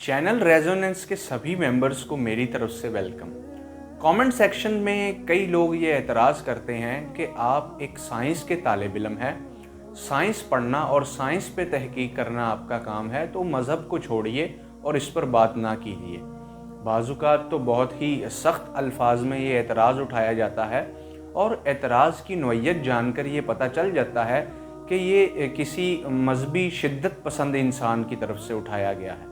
Channel resonance के सभी members को मेरी तरफ से वेलकम। कमेंट सेक्शन में कई लोग ये एतराज़ करते हैं कि आप एक साइंस के तालिब इल्म हैं, साइंस पढ़ना और साइंस पे तहकीक करना आपका काम है, तो मज़हब को छोड़िए और इस पर बात ना कीजिए। बाज़ुकात तो बहुत ही सख्त अल्फाज में ये एतराज़ उठाया जाता है और एतराज़ की नौइयत जानकर ये पता चल जाता है कि ये किसी मजहबी शिद्दत पसंद इंसान की तरफ से उठाया गया है।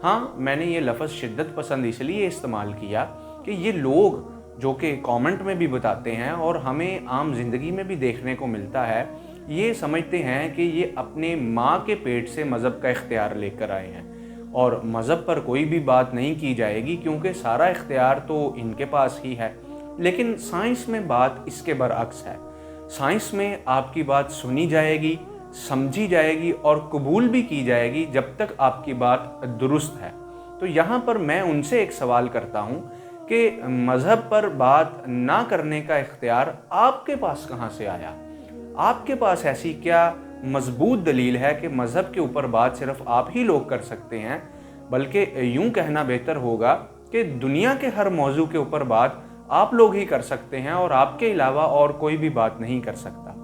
हाँ, मैंने ये लफ्ज़ शिद्दत पसंद इसलिए इस्तेमाल किया कि ये लोग जो कि कमेंट में भी बताते हैं और हमें आम ज़िंदगी में भी देखने को मिलता है, ये समझते हैं कि ये अपने माँ के पेट से मज़हब का इख्तियार लेकर आए हैं और मज़हब पर कोई भी बात नहीं की जाएगी क्योंकि सारा इख्तियार तो इनके पास ही है। लेकिन साइंस में बात इसके बरअक्स है। साइंस में आपकी बात सुनी जाएगी, समझी जाएगी और कबूल भी की जाएगी जब तक आपकी बात दुरुस्त है। तो यहाँ पर मैं उनसे एक सवाल करता हूँ कि मज़हब पर बात ना करने का इख्तियार आपके पास कहाँ से आया? आपके पास ऐसी क्या मजबूत दलील है कि मज़हब के ऊपर बात सिर्फ आप ही लोग कर सकते हैं? बल्कि यूँ कहना बेहतर होगा कि दुनिया के हर मौजू के ऊपर बात आप लोग ही कर सकते हैं और आपके अलावा और कोई भी बात नहीं कर सकता।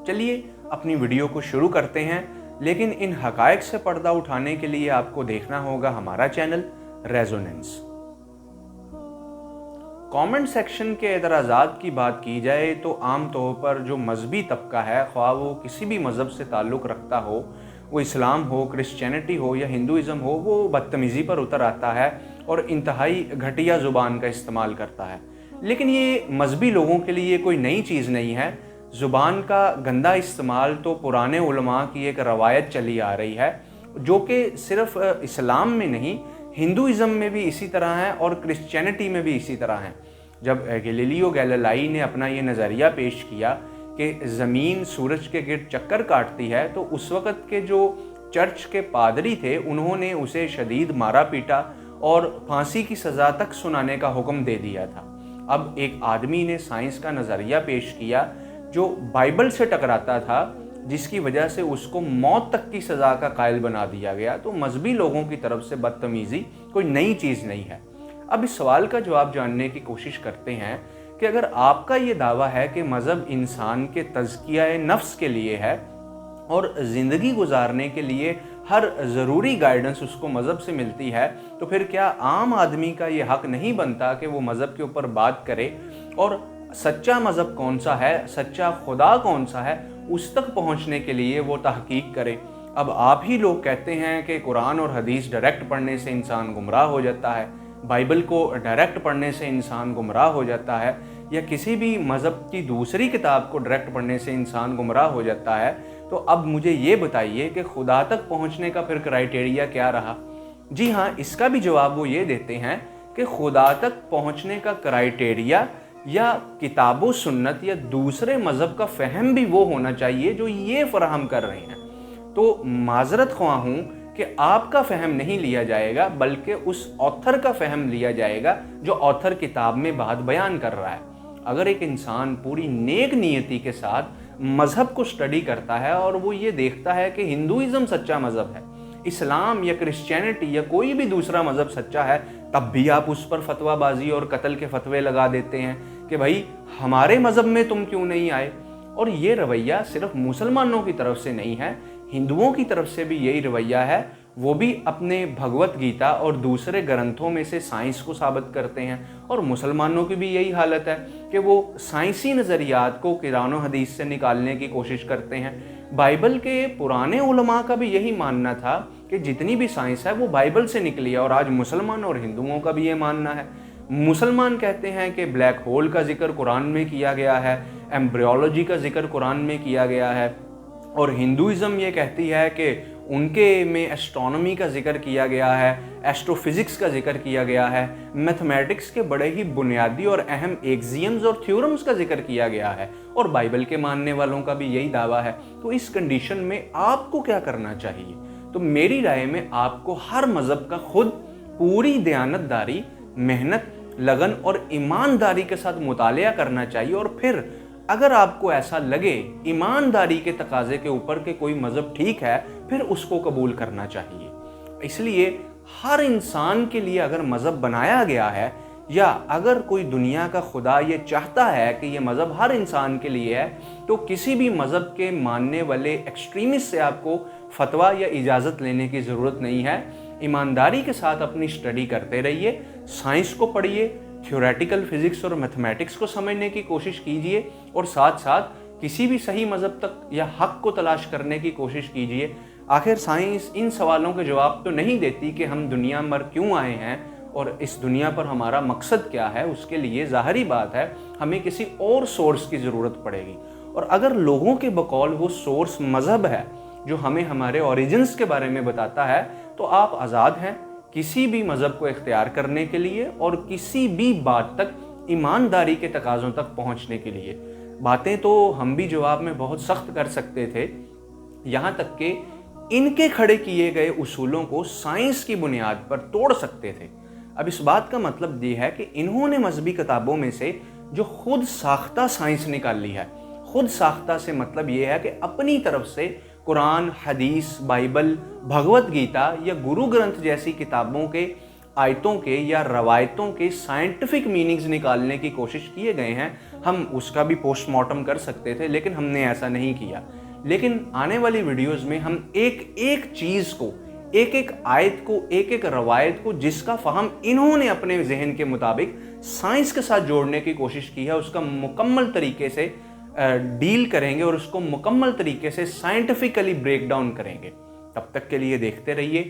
चलिए अपनी वीडियो को शुरू करते हैं, लेकिन इन हकायक से पर्दा उठाने के लिए आपको देखना होगा हमारा चैनल रेजोनेंस। कमेंट सेक्शन के एतराज़ात की बात की जाए तो आम तौर पर जो मजहबी तबका है, ख्वाह वो किसी भी मज़हब से ताल्लुक़ रखता हो, वो इस्लाम हो, क्रिश्चियनिटी हो या हिंदुइज़म हो, वो बदतमीज़ी पर उतर आता है और इंतहाई घटिया ज़ुबान का इस्तेमाल करता है। लेकिन ये मजहबी लोगों के लिए कोई नई चीज़ नहीं है। ज़ुबान का गंदा इस्तेमाल तो पुराने उलमा की एक रवायत चली आ रही है, जो कि सिर्फ इस्लाम में नहीं, हिंदुइज़म में भी इसी तरह है और क्रिश्चियनिटी में भी इसी तरह है। जब गैलीलियो गैलीलाई ने अपना ये नज़रिया पेश किया कि ज़मीन सूरज के गिर्द चक्कर काटती है, तो उस वक़्त के जो चर्च के पादरी थे उन्होंने उसे शदीद मारा पीटा और फांसी की सज़ा तक सुनाने का हुक्म दे दिया था। अब एक आदमी ने साइंस का नज़रिया पेश किया जो बाइबल से टकराता था, जिसकी वजह से उसको मौत तक की सज़ा का कायल बना दिया गया। तो मजहबी लोगों की तरफ से बदतमीज़ी कोई नई चीज़ नहीं है। अब इस सवाल का जवाब जानने की कोशिश करते हैं कि अगर आपका ये दावा है कि मज़हब इंसान के तज़किया नफ्स के लिए है और ज़िंदगी गुजारने के लिए हर ज़रूरी गाइडेंस उसको मज़हब से मिलती है, तो फिर क्या आम आदमी का ये हक़ नहीं बनता कि वो मज़हब के ऊपर बात करे और सच्चा मज़हब कौन सा है, सच्चा खुदा कौन सा है, उस तक पहुंचने के लिए वो तहकीक करे? अब आप ही लोग कहते हैं कि कुरान और हदीस डायरेक्ट पढ़ने से इंसान गुमराह हो जाता है, बाइबल को डायरेक्ट पढ़ने से इंसान गुमराह हो जाता है, या किसी भी मज़हब की दूसरी किताब को डायरेक्ट पढ़ने से इंसान गुमराह हो जाता है। तो अब मुझे ये बताइए कि खुदा तक पहुँचने का फिर क्राइटेरिया क्या रहा? जी हाँ, इसका भी जवाब वो ये देते हैं कि खुदा तक पहुँचने का क्राइटेरिया या किताबो सुन्नत या दूसरे मज़हब का फ़हम भी वो होना चाहिए जो ये फ़राहम कर रहे हैं। तो माज़रत ख्वाह हूँ कि आपका फ़हम नहीं लिया जाएगा, बल्कि उस ऑथर का फ़हम लिया जाएगा जो ऑथर किताब में बात बयान कर रहा है। अगर एक इंसान पूरी नेक नियति के साथ मज़हब को स्टडी करता है और वो ये देखता है कि हिंदुइज़म सच्चा मज़हब है, इस्लाम या क्रिश्चियनिटी या कोई भी दूसरा मज़हब सच्चा है, तब भी आप उस पर फतवाबाजी और कत्ल के फतवे लगा देते हैं कि भाई हमारे मज़हब में तुम क्यों नहीं आए। और ये रवैया सिर्फ मुसलमानों की तरफ से नहीं है, हिंदुओं की तरफ से भी यही रवैया है। वो भी अपने भगवत गीता और दूसरे ग्रंथों में से साइंस को साबित करते हैं, और मुसलमानों की भी यही हालत है कि वो साइंसी नज़रियात को कुरान और हदीस से निकालने की कोशिश करते हैं। बाइबल के पुराने उलमा का भी यही मानना था कि जितनी भी साइंस है वो बाइबल से निकली है, और आज मुसलमान और हिंदुओं का भी ये मानना है। मुसलमान कहते हैं कि ब्लैक होल का जिक्र कुरान में किया गया है, एम्ब्रियोलॉजी का जिक्र कुरान में किया गया है, और हिंदुइज़म ये कहती है कि उनके में एस्ट्रोनॉमी का जिक्र किया गया है, एस्ट्रोफिज़िक्स का जिक्र किया गया है, मैथमेटिक्स के बड़े ही बुनियादी और अहम एक्सियम्स और थ्योरम्स का जिक्र किया गया है, और बाइबल के मानने वालों का भी यही दावा है। तो इस कंडीशन में आपको क्या करना चाहिए? तो मेरी राय में आपको हर मज़हब का खुद पूरी दयानतदारी, मेहनत, लगन और ईमानदारी के साथ मुतालिया करना चाहिए, और फिर अगर आपको ऐसा लगे ईमानदारी के तकाजे के ऊपर कि कोई मज़हब ठीक है, फिर उसको कबूल करना चाहिए। इसलिए ہر انسان کے لیے اگر مذہب بنایا گیا ہے، یا اگر کوئی دنیا کا خدا یہ چاہتا ہے کہ یہ مذہب ہر انسان کے لیے ہے، تو کسی بھی مذہب کے ماننے والے ایکسٹریمسٹ سے آپ کو فتویٰ یا اجازت لینے کی ضرورت نہیں ہے۔ ایمانداری کے ساتھ اپنی اسٹڈی کرتے رہیے، سائنس کو پڑھیے، تھیوریٹیکل فزکس اور میتھمیٹکس کو سمجھنے کی کوشش کیجیے، اور ساتھ ساتھ کسی بھی صحیح مذہب تک یا حق کو تلاش کرنے کی کوشش کیجیے۔ آخر سائنس ان سوالوں کے جواب تو نہیں دیتی کہ ہم دنیا پر کیوں آئے ہیں اور اس دنیا پر ہمارا مقصد کیا ہے۔ اس کے لیے ظاہری بات ہے ہمیں کسی اور سورس کی ضرورت پڑے گی، اور اگر لوگوں کے بقول وہ سورس مذہب ہے جو ہمیں ہمارے اوریجنز کے بارے میں بتاتا ہے، تو آپ آزاد ہیں کسی بھی مذہب کو اختیار کرنے کے لیے اور کسی بھی بات تک ایمانداری کے تقاضوں تک پہنچنے کے لیے۔ باتیں تو ہم بھی جواب میں بہت سخت کر سکتے تھے، یہاں تک کہ ان کے کھڑے کیے گئے اصولوں کو سائنس کی بنیاد پر توڑ سکتے تھے۔ اب اس بات کا مطلب یہ ہے کہ انہوں نے مذہبی کتابوں میں سے جو خود ساختہ سائنس نکال لی ہے، خود ساختہ سے مطلب یہ ہے کہ اپنی طرف سے قرآن، حدیث، بائبل، بھگوت گیتا یا گرو گرنتھ جیسی کتابوں کے آیتوں کے یا روایتوں کے سائنٹیفک میننگز نکالنے کی کوشش کیے گئے ہیں۔ ہم اس کا بھی پوسٹ مارٹم کر سکتے تھے، لیکن ہم نے ایسا نہیں کیا۔ لیکن آنے والی ویڈیوز میں ہم ایک ایک چیز کو، ایک ایک آیت کو، ایک ایک روایت کو جس کا فہم انہوں نے اپنے ذہن کے مطابق سائنس کے ساتھ جوڑنے کی کوشش کی ہے، اس کا مکمل طریقے سے ڈیل کریں گے اور اس کو مکمل طریقے سے سائنٹیفکلی بریک ڈاؤن کریں گے۔ تب تک کے لیے دیکھتے رہیے